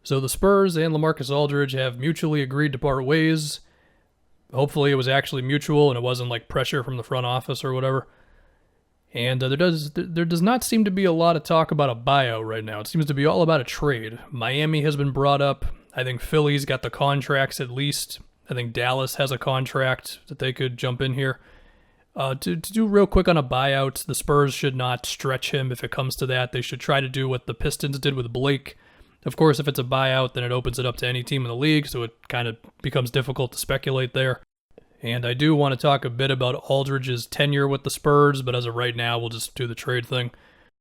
So the Spurs and Lamarcus Aldridge have mutually agreed to part ways. Hopefully it was actually mutual and it wasn't like pressure from the front office or whatever. And there does not seem to be a lot of talk about a buyout right now. It seems to be all about a trade. Miami has been brought up. I think Philly's got the contracts at least. I think Dallas has a contract that they could jump in here. To do real quick on a buyout, the Spurs should not stretch him if it comes to that. They should try to do what the Pistons did with Blake. Of course, if it's a buyout, then it opens it up to any team in the league, so it kind of becomes difficult to speculate there. And I do want to talk a bit about Aldridge's tenure with the Spurs, but as of right now, we'll just do the trade thing.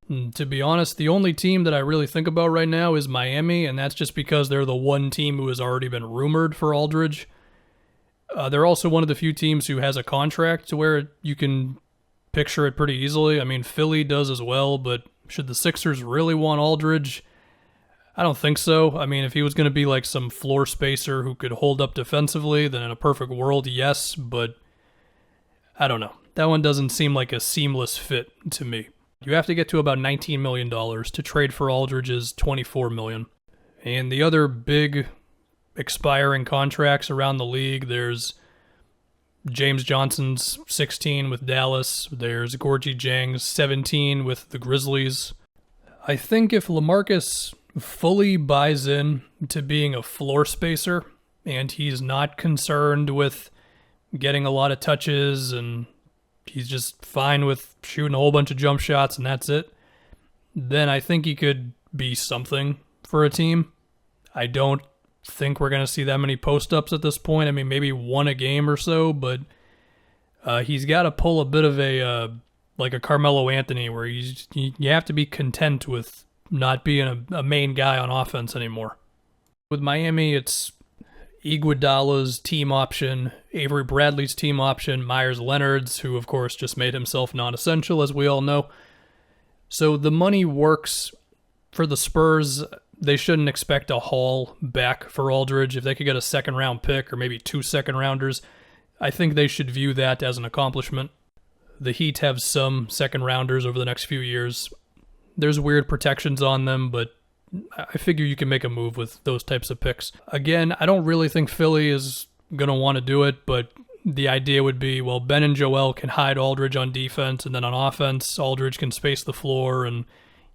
And to be honest, the only team that I really think about right now is Miami, and that's just because they're the one team who has already been rumored for Aldridge. They're also one of the few teams who has a contract to where you can picture it pretty easily. I mean, Philly does as well, but should the Sixers really want Aldridge? I don't think so. I mean, if he was going to be like some floor spacer who could hold up defensively, then in a perfect world, yes, but I don't know. That one doesn't seem like a seamless fit to me. You have to get to about $19 million to trade for Aldridge's $24 million. And the other big expiring contracts around the league, there's James Johnson's 16 with Dallas. There's Gorgie Jang's 17 with the Grizzlies. I think if Lamarcus fully buys in to being a floor spacer and he's not concerned with getting a lot of touches and he's just fine with shooting a whole bunch of jump shots and that's it, then I think he could be something for a team. I don't think we're going to see that many post-ups at this point. I mean, maybe one a game or so, but he's got to pull a bit of a like a Carmelo Anthony where you have to be content with not being a main guy on offense anymore. With Miami, it's Iguodala's team option, Avery Bradley's team option, Myers Leonard's, who of course just made himself non-essential, as we all know. So the money works for the Spurs. They shouldn't expect a haul back for Aldridge. If they could get a second-round pick or maybe 2 second-rounders, I think they should view that as an accomplishment. The Heat have some second-rounders over the next few years. There's weird protections on them, but I figure you can make a move with those types of picks. Again, I don't really think Philly is going to want to do it, but the idea would be, well, Ben and Joel can hide Aldridge on defense, and then on offense, Aldridge can space the floor, and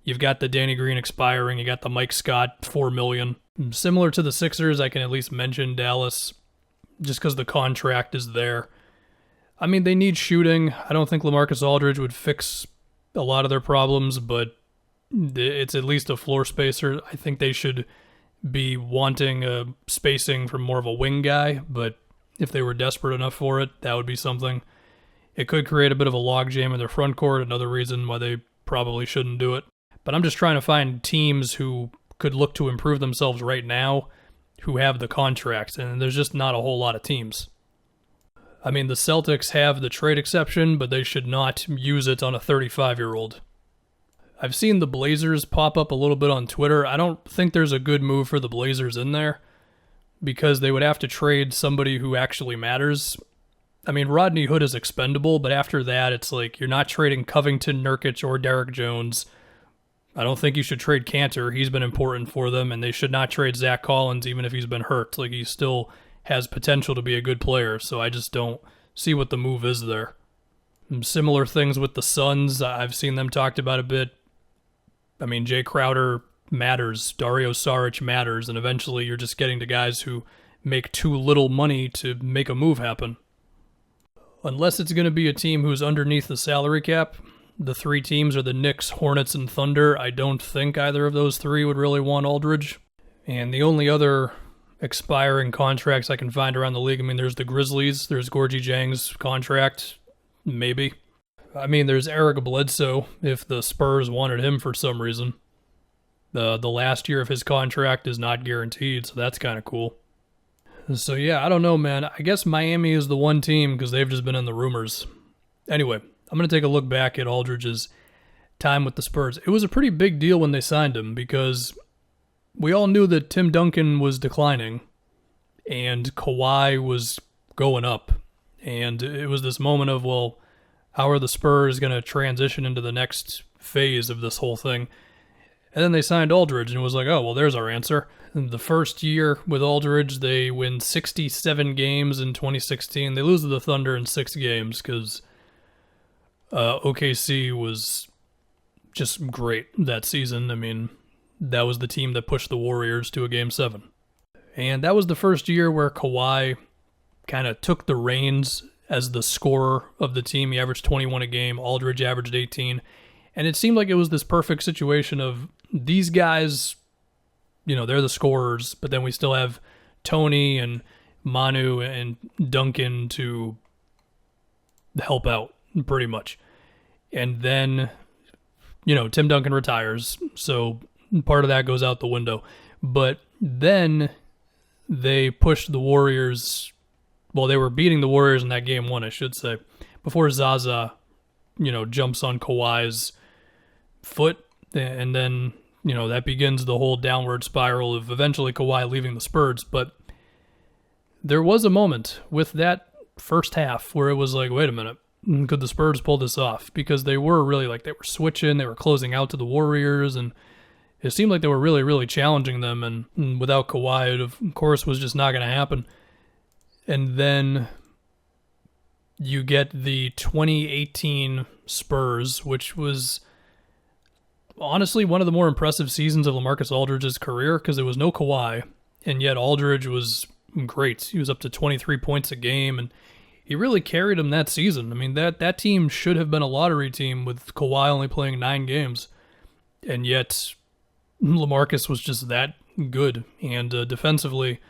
you've got the Danny Green expiring, you got the Mike Scott $4 million. Similar to the Sixers, I can at least mention Dallas, just because the contract is there. I mean, they need shooting. I don't think Lamarcus Aldridge would fix a lot of their problems, but it's at least a floor spacer. I think they should be wanting spacing from more of a wing guy, but if they were desperate enough for it, that would be something. It could create a bit of a logjam in their front court, another reason why they probably shouldn't do it. But I'm just trying to find teams who could look to improve themselves right now who have the contracts, and there's just not a whole lot of teams. I mean, the Celtics have the trade exception, but they should not use it on a 35-year-old. I've seen the Blazers pop up a little bit on Twitter. I don't think there's a good move for the Blazers in there because they would have to trade somebody who actually matters. I mean, Rodney Hood is expendable, but after that, it's like you're not trading Covington, Nurkic, or Derek Jones. I don't think you should trade Cantor. He's been important for them, and they should not trade Zach Collins even if he's been hurt. Like, he still has potential to be a good player, so I just don't see what the move is there. And similar things with the Suns. I've seen them talked about a bit. I mean, Jay Crowder matters, Dario Saric matters, and eventually you're just getting to guys who make too little money to make a move happen. Unless it's going to be a team who's underneath the salary cap, the 3 teams are the Knicks, Hornets, and Thunder. I don't think either of those 3 would really want Aldridge. And the only other expiring contracts I can find around the league, I mean, there's the Grizzlies, there's Gorgie Jang's contract, maybe. I mean, there's Eric Bledsoe, if the Spurs wanted him for some reason. The last year of his contract is not guaranteed, so that's kind of cool. So yeah, I don't know, man. I guess Miami is the one team because they've just been in the rumors. Anyway, I'm going to take a look back at Aldridge's time with the Spurs. It was a pretty big deal when they signed him because we all knew that Tim Duncan was declining and Kawhi was going up. And it was this moment of, well, how are the Spurs going to transition into the next phase of this whole thing? And then they signed Aldridge, and it was like, oh, well, there's our answer. And the first year with Aldridge, they win 67 games in 2016. They lose to the Thunder in 6 games because OKC was just great that season. I mean, that was the team that pushed the Warriors to a Game 7. And that was the first year where Kawhi kind of took the reins as the scorer of the team. He averaged 21 a game. Aldridge averaged 18. And it seemed like it was this perfect situation of these guys, you know, they're the scorers, but then we still have Tony and Manu and Duncan to help out, pretty much. And then, you know, Tim Duncan retires, so part of that goes out the window. But then they pushed the Warriors. Well, they were beating the Warriors in that Game 1, I should say, before Zaza, you know, jumps on Kawhi's foot. And then, you know, that begins the whole downward spiral of eventually Kawhi leaving the Spurs. But there was a moment with that first half where it was like, wait a minute, could the Spurs pull this off? Because they were really like, they were switching, they were closing out to the Warriors, and it seemed like they were really, really challenging them. And without Kawhi, it of course was just not going to happen. And then you get the 2018 Spurs, which was honestly one of the more impressive seasons of Lamarcus Aldridge's career because there was no Kawhi, and yet Aldridge was great. He was up to 23 points a game, and he really carried him that season. I mean, that team should have been a lottery team with Kawhi only playing 9 games, and yet Lamarcus was just that good, and defensively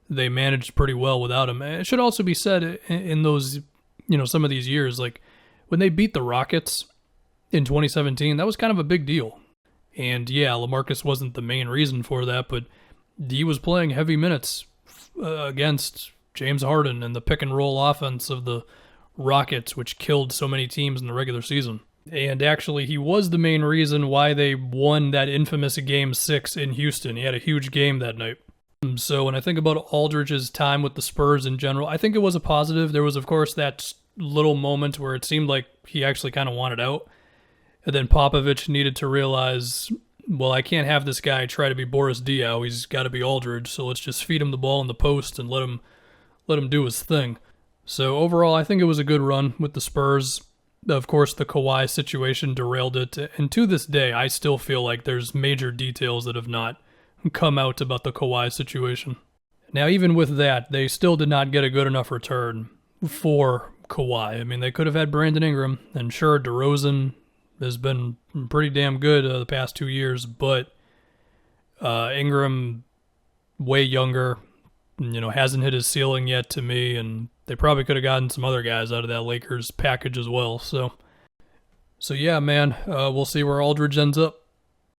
they managed pretty well without him. It should also be said in those, you know, some of these years, like when they beat the Rockets in 2017, that was kind of a big deal. And yeah, LaMarcus wasn't the main reason for that, but he was playing heavy minutes against James Harden and the pick and roll offense of the Rockets, which killed so many teams in the regular season. And actually, he was the main reason why they won that infamous Game 6 in Houston. He had a huge game that night. So when I think about Aldridge's time with the Spurs in general, I think it was a positive. There was, of course, that little moment where it seemed like he actually kind of wanted out. And then Popovich needed to realize, well, I can't have this guy try to be Boris Diaw. He's got to be Aldridge, so let's just feed him the ball in the post and let him do his thing. So overall, I think it was a good run with the Spurs. Of course, the Kawhi situation derailed it, and to this day, I still feel like there's major details that have not come out about the Kawhi situation. Now, even with that, they still did not get a good enough return for Kawhi. I mean, they could have had Brandon Ingram, and sure, DeRozan has been pretty damn good the past 2 years, but Ingram, way younger, you know, hasn't hit his ceiling yet to me, and they probably could have gotten some other guys out of that Lakers package as well. So yeah, man, we'll see where Aldridge ends up.